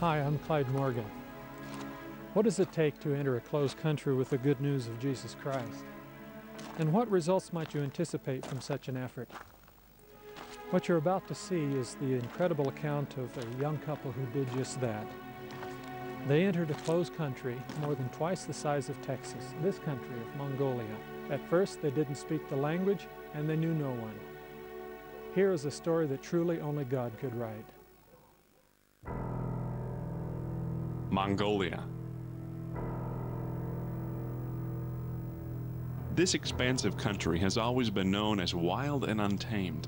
Hi, I'm Clyde Morgan. What does it take to enter a closed country with the good news of Jesus Christ? And what results might you anticipate from such an effort? What you're about to see is the incredible account of a young couple who did just that. They entered a closed country more than twice the size of Texas, this country of Mongolia. At first, they didn't speak the language and they knew no one. Here is a story that truly only God could write. Mongolia. This expansive country has always been known as wild and untamed.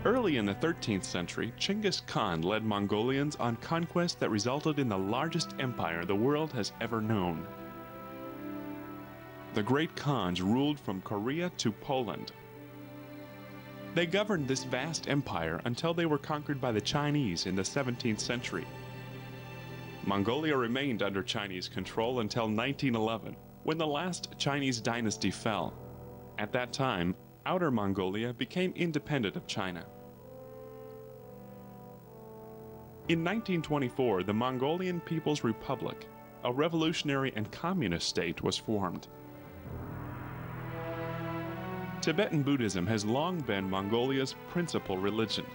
Early in the 13th century, Genghis Khan led Mongolians on conquests that resulted in the largest empire the world has ever known. The great Khans ruled from Korea to Poland. They governed this vast empire until they were conquered by the Chinese in the 17th century. Mongolia remained under Chinese control until 1911, when the last Chinese dynasty fell. At that time, Outer Mongolia became independent of China. In 1924, the Mongolian People's Republic, a revolutionary and communist state, was formed. Tibetan Buddhism has long been Mongolia's principal religion.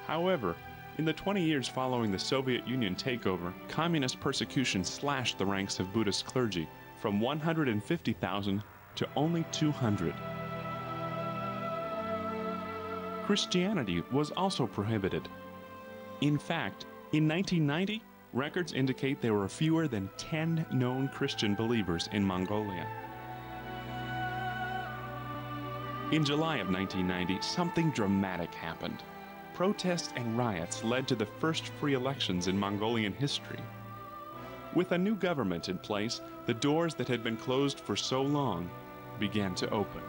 However, in the 20 years following the Soviet Union takeover, communist persecution slashed the ranks of Buddhist clergy from 150,000 to only 200. Christianity was also prohibited. In fact, in 1990, records indicate there were fewer than 10 known Christian believers in Mongolia. In July of 1990, something dramatic happened. Protests and riots led to the first free elections in Mongolian history. With a new government in place, the doors that had been closed for so long began to open.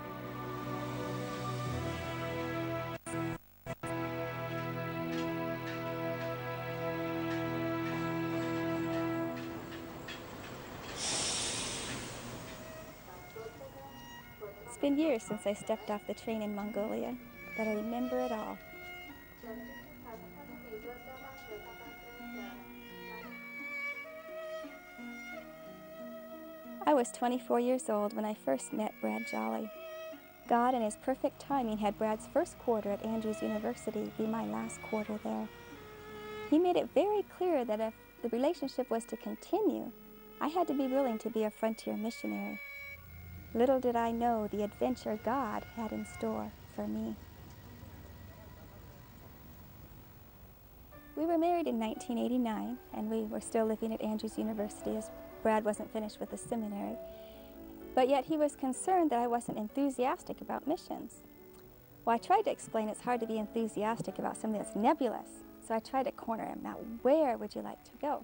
It's been years since I stepped off the train in Mongolia, but I remember it all. I was 24 years old when I first met Brad Jolly. God in his perfect timing had Brad's first quarter at Andrews University be my last quarter there. He made it very clear that if the relationship was to continue, I had to be willing to be a frontier missionary. Little did I know the adventure God had in store for me. We were married in 1989, and we were still living at Andrews University as Brad wasn't finished with the seminary. But yet he was concerned that I wasn't enthusiastic about missions. Well, I tried to explain it's hard to be enthusiastic about something that's nebulous. So I tried to corner him. Now, where would you like to go?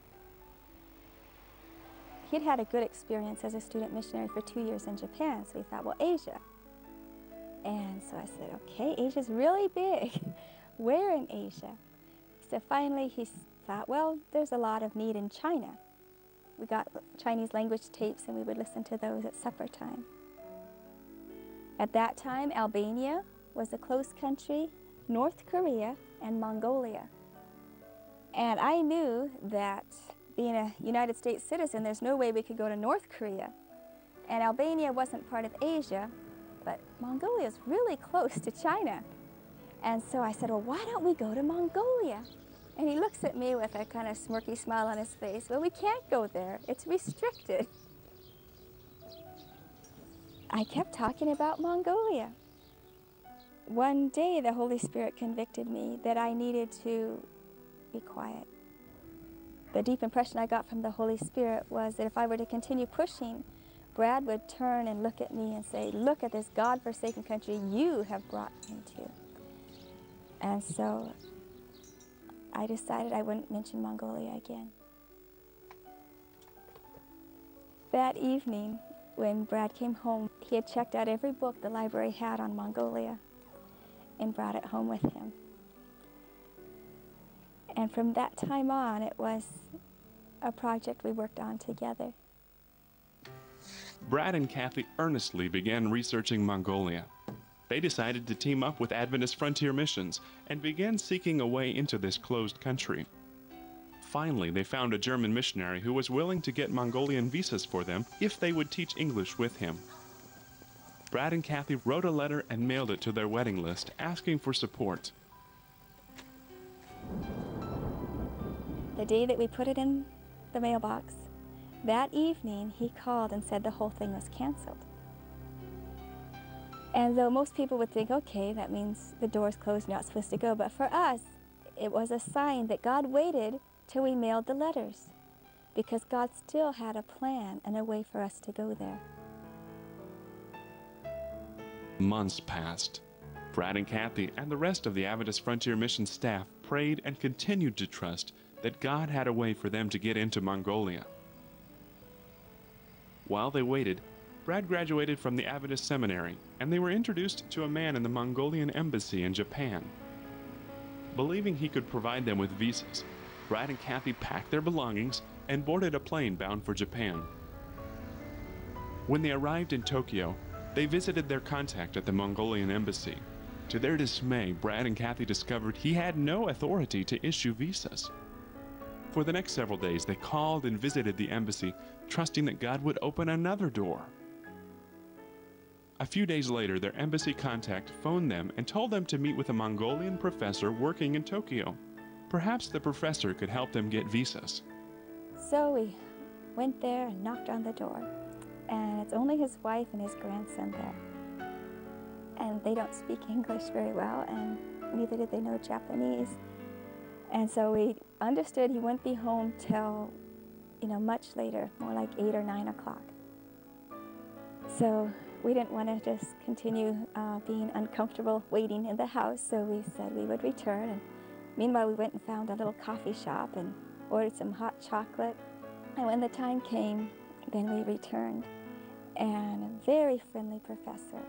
He'd had a good experience as a student missionary for 2 years in Japan, so we thought, well, Asia. And so I said, okay, Asia's really big. Where in Asia? So finally he thought, well, there's a lot of need in China. We got Chinese language tapes and we would listen to those at supper time. At that time, Albania was a closed country, North Korea, and Mongolia. And I knew that being a United States citizen, there's no way we could go to North Korea. And Albania wasn't part of Asia, but Mongolia is really close to China. And so I said, well, why don't we go to Mongolia? And he looks at me with a kind of smirky smile on his face. Well, we can't go there. It's restricted. I kept talking about Mongolia. One day, the Holy Spirit convicted me that I needed to be quiet. The deep impression I got from the Holy Spirit was that if I were to continue pushing, Brad would turn and look at me and say, look at this God-forsaken country you have brought me to. And so I decided I wouldn't mention Mongolia again. That evening, when Brad came home, he had checked out every book the library had on Mongolia and brought it home with him. And from that time on, it was a project we worked on together. Brad and Kathy earnestly began researching Mongolia. They decided to team up with Adventist Frontier Missions and began seeking a way into this closed country. Finally, they found a German missionary who was willing to get Mongolian visas for them if they would teach English with him. Brad and Kathy wrote a letter and mailed it to their wedding list, asking for support. The day that we put it in the mailbox, that evening he called and said the whole thing was canceled. And though most people would think, okay, that means the door's closed, you're not supposed to go, but for us, it was a sign that God waited till we mailed the letters, because God still had a plan and a way for us to go there. Months passed. Brad and Kathy and the rest of the Adventist Frontier Mission staff prayed and continued to trust that God had a way for them to get into Mongolia. While they waited, Brad graduated from the Adventist Seminary, and they were introduced to a man in the Mongolian embassy in Japan. Believing he could provide them with visas, Brad and Kathy packed their belongings and boarded a plane bound for Japan. When they arrived in Tokyo, they visited their contact at the Mongolian embassy. To their dismay, Brad and Kathy discovered he had no authority to issue visas. For the next several days, they called and visited the embassy, trusting that God would open another door. A few days later, their embassy contact phoned them and told them to meet with a Mongolian professor working in Tokyo. Perhaps the professor could help them get visas. So we went there and knocked on the door, and it's only his wife and his grandson there. And they don't speak English very well, and neither did they know Japanese. And so we understood he wouldn't be home till, much later, more like 8 or 9 o'clock. So we didn't want to just continue being uncomfortable waiting in the house, so we said we would return. And meanwhile, we went and found a little coffee shop and ordered some hot chocolate. And when the time came, then we returned. And a very friendly professor.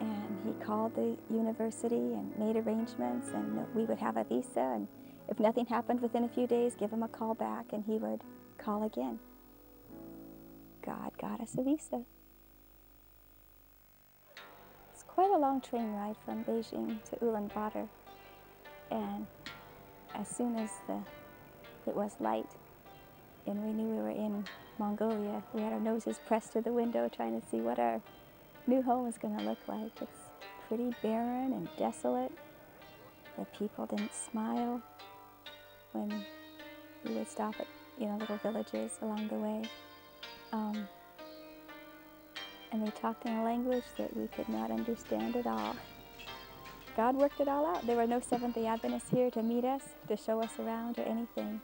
And he called the university and made arrangements, and we would have a visa. And if nothing happened within a few days, give him a call back, and he would call again. God got us a visa. It's quite a long train ride from Beijing to Ulaanbaatar. And as soon as it was light and we knew we were in Mongolia, we had our noses pressed to the window trying to see what our new home is going to look like. It's pretty barren and desolate. The people didn't smile when we would stop at little villages along the way. And they talked in a language that we could not understand at all. God worked it all out. There were no Seventh-day Adventists here to meet us, to show us around or anything.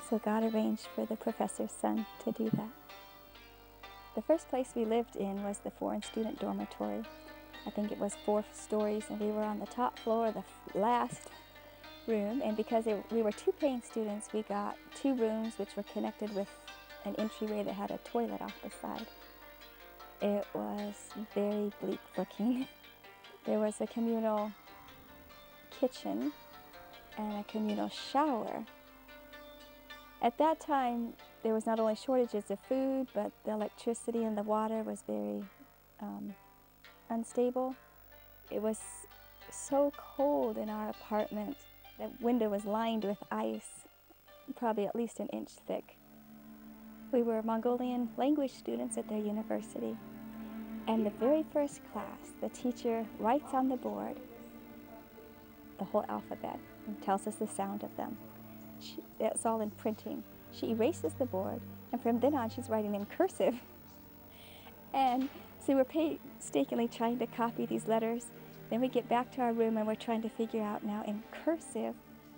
So God arranged for the professor's son to do that. The first place we lived in was the foreign student dormitory. I think it was 4 stories, and we were on the top floor, the last room. And because we were 2 paying students, we got 2 rooms which were connected with an entryway that had a toilet off the side. It was very bleak looking. There was a communal kitchen and a communal shower. At that time, there was not only shortages of food, but the electricity and the water was very unstable. It was so cold in our apartment. The window was lined with ice, probably at least an inch thick. We were Mongolian language students at their university. And the very first class, the teacher writes on the board the whole alphabet and tells us the sound of them. It's all in printing. She erases the board, and from then on she's writing in cursive. And so we're painstakingly trying to copy these letters. Then we get back to our room and we're trying to figure out now in cursive,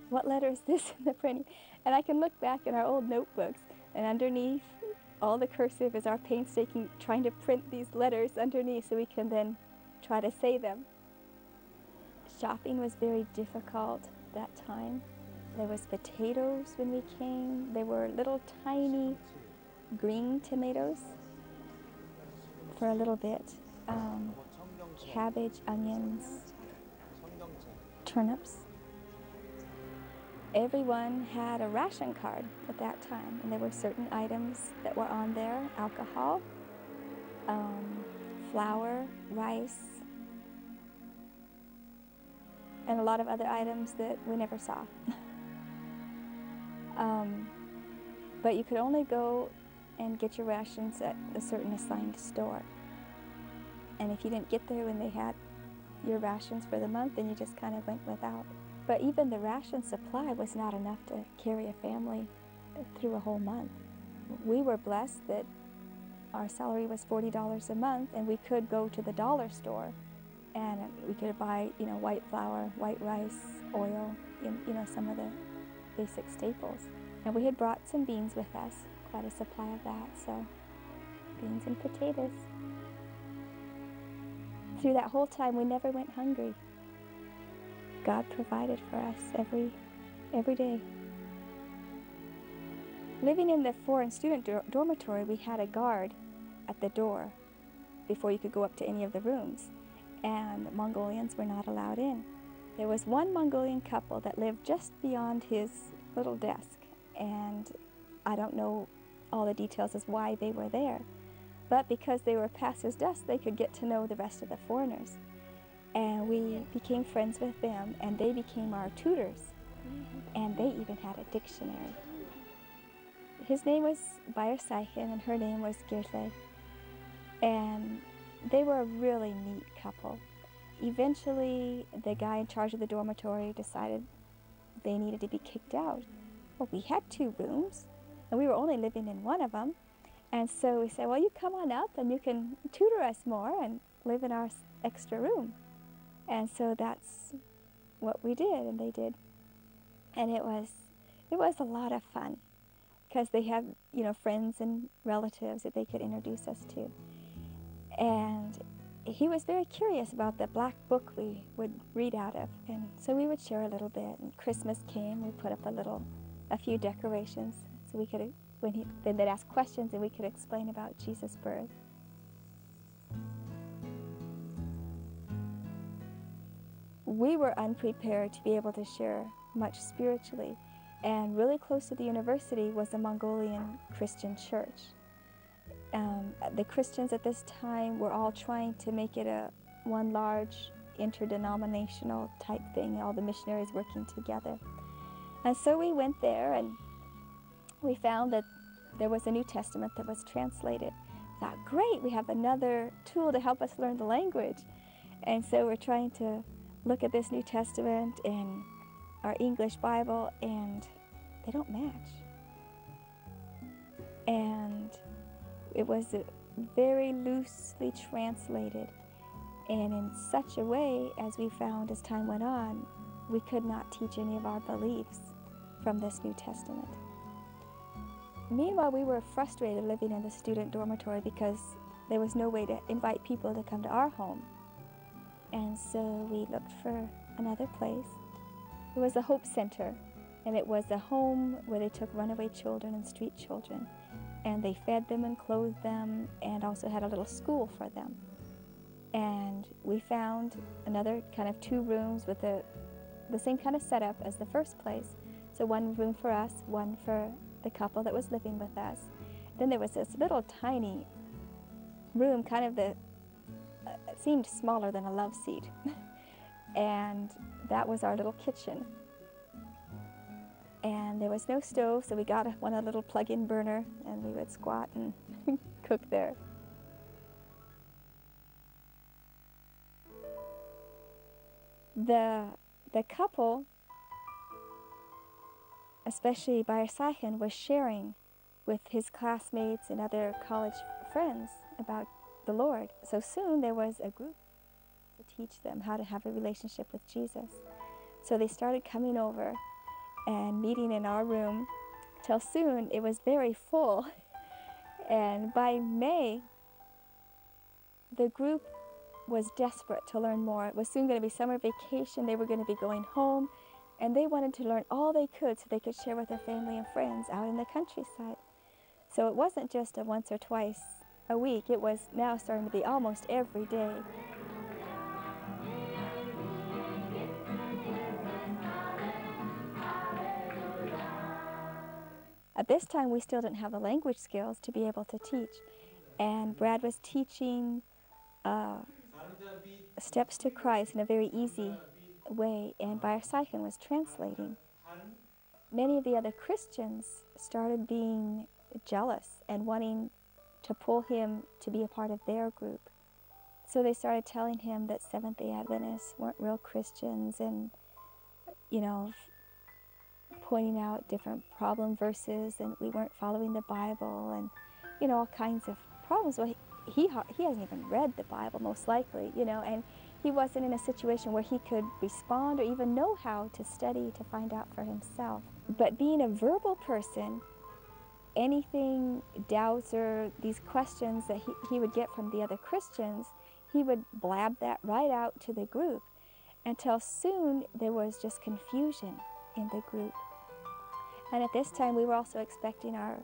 what letter is this in the printing? And I can look back in our old notebooks, and underneath all the cursive is our painstaking trying to print these letters underneath so we can then try to say them. Shopping was very difficult that time. There was potatoes when we came. There were little tiny green tomatoes for a little bit. Cabbage, onions, turnips. Everyone had a ration card at that time, and there were certain items that were on there: alcohol, flour, rice, and a lot of other items that we never saw. But you could only go and get your rations at a certain assigned store. And if you didn't get there when they had your rations for the month, then you just kind of went without. But even the ration supply was not enough to carry a family through a whole month. We were blessed that our salary was $40 a month, and we could go to the dollar store and we could buy, you know, white flour, white rice, oil, you know, some of the basic staples. And we had brought some beans with us, quite a supply of that, so beans and potatoes. Through that whole time, we never went hungry. God provided for us every day. Living in the foreign student dormitory, we had a guard at the door before you could go up to any of the rooms, and Mongolians were not allowed in. There was one Mongolian couple that lived just beyond his little desk, and I don't know all the details as why they were there, but because they were past his desk, they could get to know the rest of the foreigners. And we became friends with them, and they became our tutors, and they even had a dictionary. His name was Bayar-Saichen, and her name was Girle, and they were a really neat couple. Eventually, the guy in charge of the dormitory decided they needed to be kicked out. Well, we had 2 rooms, and we were only living in one of them, and so we said, well, you come on up, and you can tutor us more and live in our extra room. And so that's what we did, and they did. And it was a lot of fun, because they have, you know, friends and relatives that they could introduce us to. And he was very curious about the black book we would read out of, and so we would share a little bit. And Christmas came, we put up a few decorations, so we could, then they'd ask questions, and we could explain about Jesus' birth. We were unprepared to be able to share much spiritually, and really close to the university was a Mongolian Christian church. The Christians at this time were all trying to make it one large interdenominational type thing, all the missionaries working together. And so we went there, and we found that there was a New Testament that was translated. I thought, great, we have another tool to help us learn the language. And so we're trying to look at this New Testament and our English Bible, and they don't match. And it was very loosely translated, and in such a way, as we found as time went on, we could not teach any of our beliefs from this New Testament. Meanwhile, we were frustrated living in the student dormitory because there was no way to invite people to come to our home. And so we looked for another place. It was a Hope Center, and it was a home where they took runaway children and street children, and they fed them and clothed them, and also had a little school for them. And we found another kind of 2 rooms with the same kind of setup as the first place. So one room for us, one for the couple that was living with us. Then there was this little tiny room, kind of it seemed smaller than a love seat. And that was our little kitchen. And there was no stove, so we got a little plug-in burner, and we would squat and cook there. The couple, especially Bayar-Saichen, was sharing with his classmates and other college friends about the Lord. So soon there was a group to teach them how to have a relationship with Jesus. So they started coming over and meeting in our room, till soon it was very full. And by May, the group was desperate to learn more. It was soon going to be summer vacation. They were going to be going home, and they wanted to learn all they could so they could share with their family and friends out in the countryside. So it wasn't just a once or twice a week. It was now starting to be almost every day. At this time, we still didn't have the language skills to be able to teach. And Brad was teaching Steps to Christ in a very easy way, and Bayar-Saichen was translating. Many of the other Christians started being jealous and wanting to pull him to be a part of their group. So they started telling him that Seventh-day Adventists weren't real Christians, and, you know, pointing out different problem verses, and we weren't following the Bible, and, you know, all kinds of problems. Well, he hasn't even read the Bible, most likely, you know, and he wasn't in a situation where he could respond or even know how to study to find out for himself. But being a verbal person, anything, doubts, or these questions that he would get from the other Christians, he would blab that right out to the group, until soon there was just confusion in the group. And at this time we were also expecting our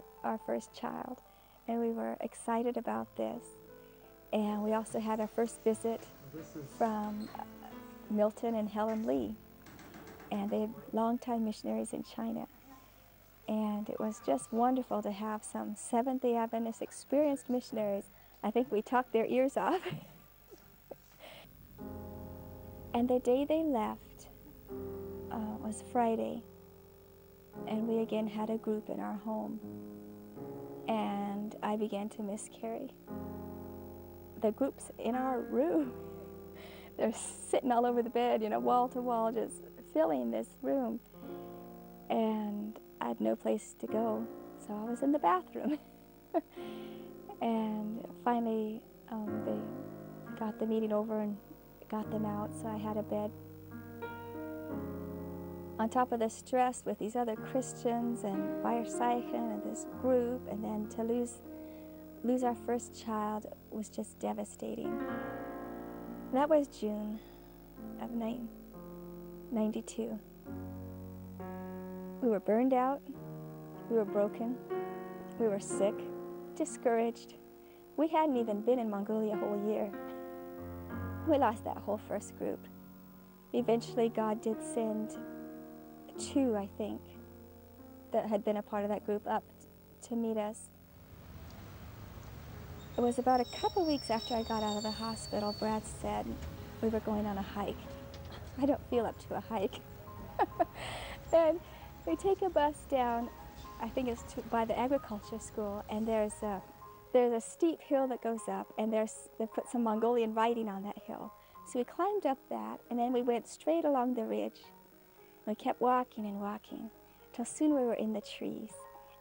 first child, and we were excited about this. And we also had our first visit from Milton and Helen Lee, and they're longtime missionaries in China. And it was just wonderful to have some Seventh-day Adventist experienced missionaries. I think we talked their ears off. And the day they left was Friday, and we again had a group in our home, and I began to miscarry. The group's in our room. They're sitting all over the bed, you know, wall to wall, just filling this room. And I had no place to go, so I was in the bathroom. And finally, they got the meeting over and got them out, so I had a bed. On top of the stress with these other Christians and Bayar-Saichen and this group, and then to lose our first child was just devastating. That was June of 92. We were burned out, we were broken, we were sick, discouraged. We hadn't even been in Mongolia a whole year. We lost that whole first group. Eventually God did send 2, I think, that had been a part of that group up to meet us. It was about a couple weeks after I got out of the hospital, Brad said we were going on a hike. I don't feel up to a hike. And we take a bus down, I think it's by the agriculture school, and there's a steep hill that goes up, and they put some Mongolian writing on that hill. So we climbed up that, and then we went straight along the ridge. We kept walking and walking, till soon we were in the trees.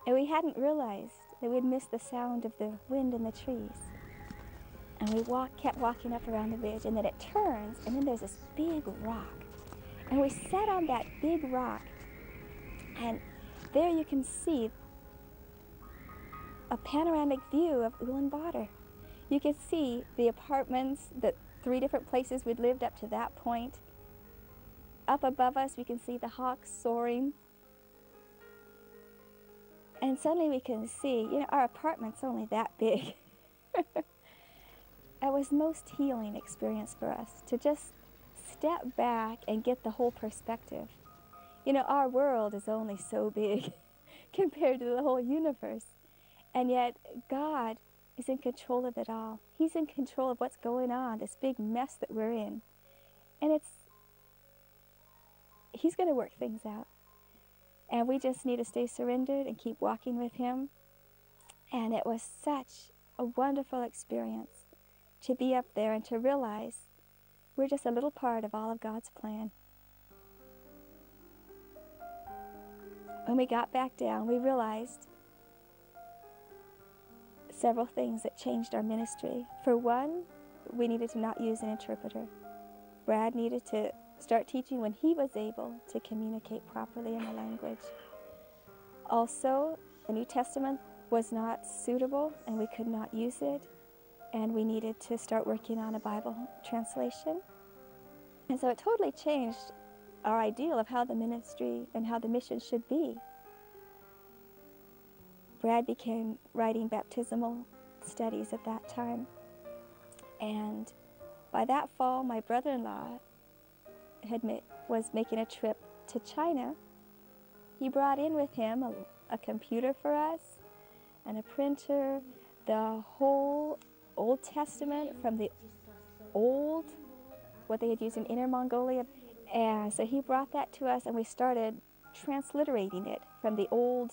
And we hadn't realized that we'd missed the sound of the wind in the trees. And we kept walking up around the ridge, and then it turns, and then there's this big rock. And we sat on that big rock, and there you can see a panoramic view of Ulaanbaatar. You can see the apartments, the 3 different places we'd lived up to that point. Up above us, we can see the hawks soaring. And suddenly we can see, you know, our apartment's only that big. It was the most healing experience for us, to just step back and get the whole perspective. You know, our world is only so big compared to the whole universe. And yet God is in control of it all. He's in control of what's going on, this big mess that we're in. And He's going to work things out. And we just need to stay surrendered and keep walking with Him. And it was such a wonderful experience to be up there and to realize we're just a little part of all of God's plan. When we got back down, we realized several things that changed our ministry. For one, we needed to not use an interpreter. Brad needed to start teaching when he was able to communicate properly in the language. Also, the New Testament was not suitable and we could not use it, and we needed to start working on a Bible translation. And so it totally changed our ideal of how the ministry and how the mission should be. Brad began writing baptismal studies at that time, and by that fall my brother-in-law was making a trip to China. He brought in with him a computer for us and a printer, the whole Old Testament from the old, what they had used in Inner Mongolia, And so he brought that to us, and we started transliterating it from the old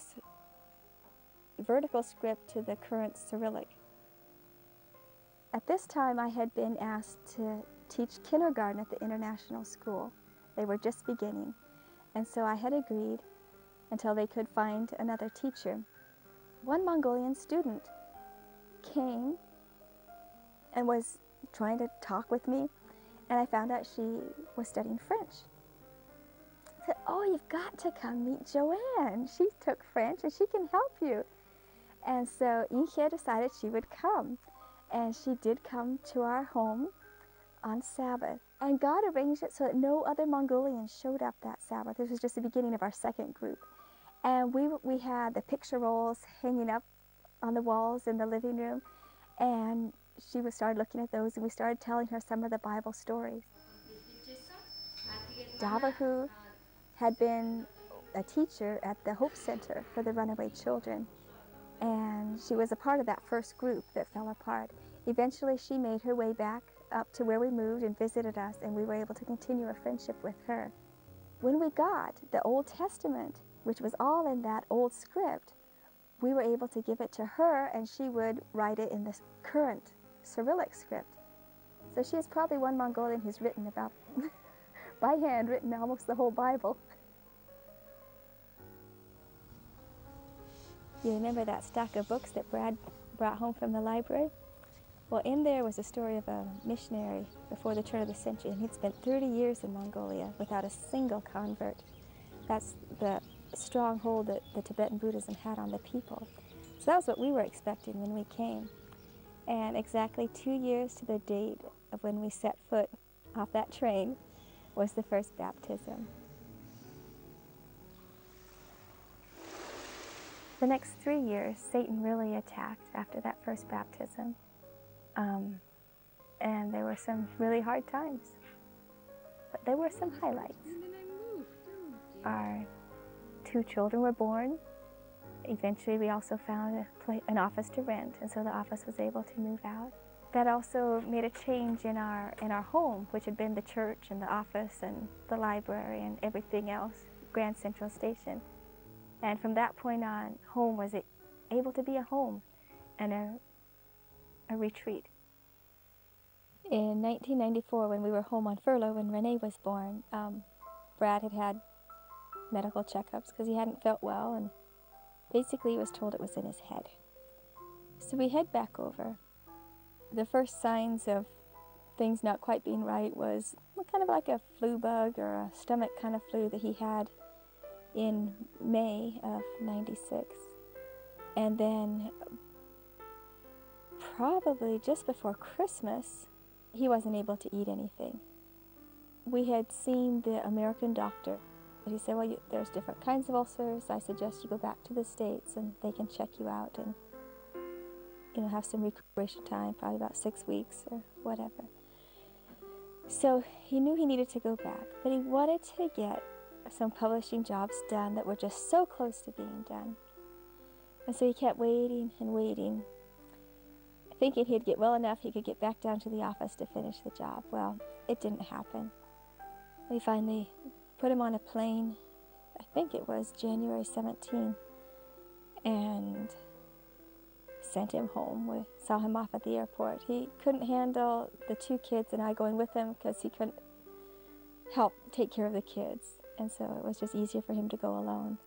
vertical script to the current Cyrillic. At this time, I had been asked to teach kindergarten at the international school. They were just beginning, and so I had agreed until they could find another teacher. One Mongolian student came and was trying to talk with me, and I found out she was studying French. I said, "Oh, you've got to come meet Joanne. She took French and she can help you." And so Inge decided she would come, and she did come to our home on Sabbath. And God arranged it so that no other Mongolians showed up that Sabbath. This was just the beginning of our second group. And we had the picture rolls hanging up on the walls in the living room, and she started looking at those, and we started telling her some of the Bible stories. Davahu had been a teacher at the Hope Center for the runaway children, and she was a part of that first group that fell apart. Eventually, she made her way back up to where we moved and visited us, and we were able to continue a friendship with her. When we got the Old Testament, which was all in that old script, we were able to give it to her, and she would write it in the current Cyrillic script. So she is probably one Mongolian who's written about, by hand, written almost the whole Bible. You remember that stack of books that Brad brought home from the library? Well, in there was a story of a missionary before the turn of the century, and he'd spent 30 years in Mongolia without a single convert. That's the stronghold that the Tibetan Buddhism had on the people. So that was what we were expecting when we came. And exactly 2 years to the date of when we set foot off that train was the first baptism. The next 3 years, Satan really attacked after that first baptism. And there were some really hard times. But there were some highlights. Our 2 children were born. Eventually, we also found an office to rent, and so the office was able to move out. That also made a change in our home, which had been the church and the office and the library and everything else, Grand Central Station. And from that point on, home was able to be a home and a retreat. In 1994, when we were home on furlough, when Renee was born, Brad had had medical checkups because he hadn't felt well, and basically he was told it was in his head. So we head back over. The first signs of things not quite being right was kind of like a flu bug or a stomach kind of flu that he had in May of '96. And then probably just before Christmas, he wasn't able to eat anything. We had seen the American doctor, but he said, well, there's different kinds of ulcers. I suggest you go back to the States and they can check you out and, have some recuperation time, probably about 6 weeks or whatever. So he knew he needed to go back, but he wanted to get some publishing jobs done that were just so close to being done. And so he kept waiting and waiting, thinking he'd get well enough he could get back down to the office to finish the job. Well, it didn't happen. We finally put him on a plane, I think it was January 17, and sent him home. We saw him off at the airport. He couldn't handle the 2 kids and I going with him because he couldn't help take care of the kids. And so it was just easier for him to go alone.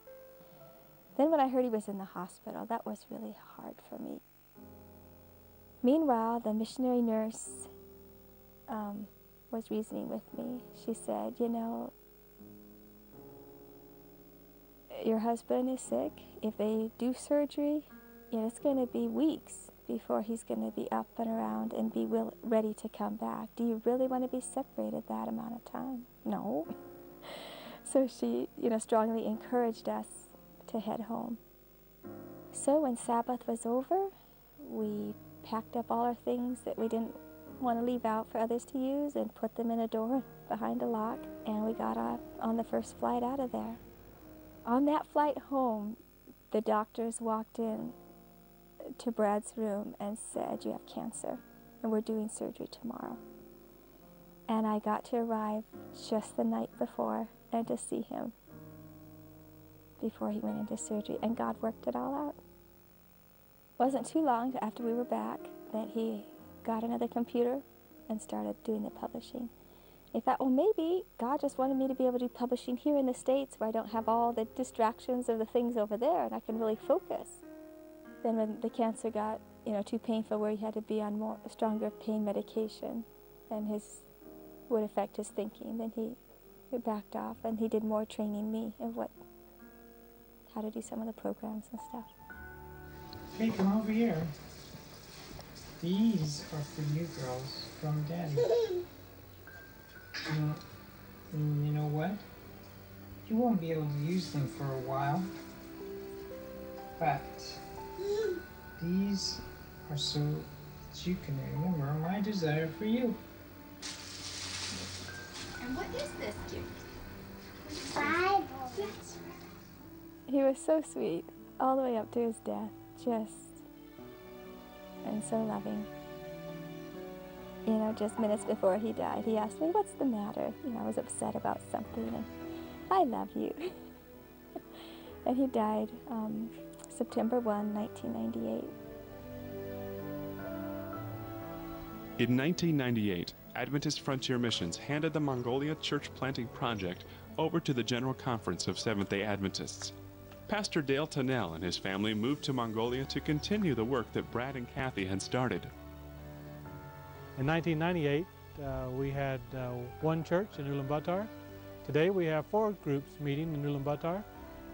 Then when I heard he was in the hospital, that was really hard for me. Meanwhile, the missionary nurse was reasoning with me. She said, your husband is sick. If they do surgery, it's going to be weeks before he's going to be up and around and be ready to come back. Do you really want to be separated that amount of time? No. So she, strongly encouraged us to head home. So when Sabbath was over, we packed up all our things that we didn't want to leave out for others to use and put them in a door behind a lock, and we got on the first flight out of there. On that flight home, the doctors walked in to Brad's room and said, you have cancer, and we're doing surgery tomorrow. And I got to arrive just the night before and to see him before he went into surgery, and God worked it all out. Wasn't too long after we were back that he got another computer and started doing the publishing. I thought, well, maybe God just wanted me to be able to do publishing here in the States where I don't have all the distractions of the things over there and I can really focus. Then when the cancer got, too painful, where he had to be on more stronger pain medication and would affect his thinking, then he backed off and he did more training me of how to do some of the programs and stuff. Hey, come over here. These are for you girls from Daddy. You know what? You won't be able to use them for a while. But these are so that you can remember my desire for you. And what is this gift? Bible. He was so sweet all the way up to his death, and so loving. Just minutes before he died, he asked me, what's the matter? I was upset about something, and I love you. And he died September 1, 1998. In 1998, Adventist Frontier Missions handed the Mongolia church planting project over to the General Conference of Seventh-day Adventists. Pastor Dale Tinnell and his family moved to Mongolia to continue the work that Brad and Kathy had started. In 1998, we had one church in Ulaanbaatar. Today we have 4 groups meeting in Ulaanbaatar,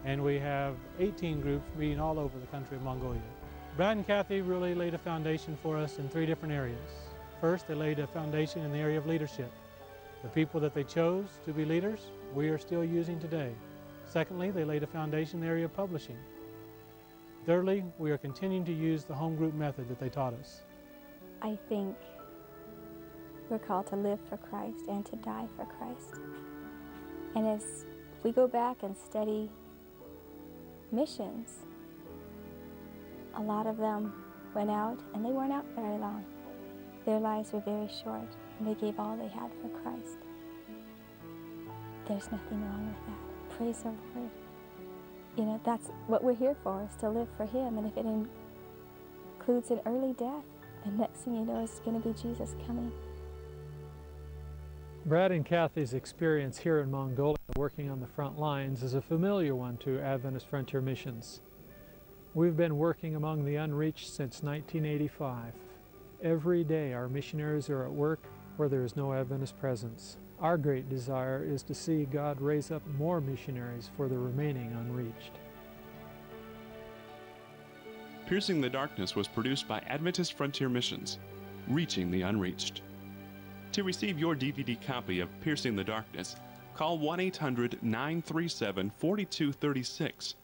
and we have 18 groups meeting all over the country of Mongolia. Brad and Kathy really laid a foundation for us in 3 different areas. First, they laid a foundation in the area of leadership. The people that they chose to be leaders, we are still using today. Secondly, they laid a foundation in the area of publishing. Thirdly, we are continuing to use the home group method that they taught us. I think we're called to live for Christ and to die for Christ. And as we go back and study missions, a lot of them went out, and they weren't out very long. Their lives were very short, and they gave all they had for Christ. There's nothing wrong with that. Praise the Lord. That's what we're here for, is to live for Him. And if it includes an early death, the next thing you know is going to be Jesus coming. Brad and Kathy's experience here in Mongolia working on the front lines is a familiar one to Adventist Frontier Missions. We've been working among the unreached since 1985. Every day our missionaries are at work where there is no Adventist presence. Our great desire is to see God raise up more missionaries for the remaining unreached. Piercing the Darkness was produced by Adventist Frontier Missions, reaching the unreached. To receive your DVD copy of Piercing the Darkness, call 1-800-937-4236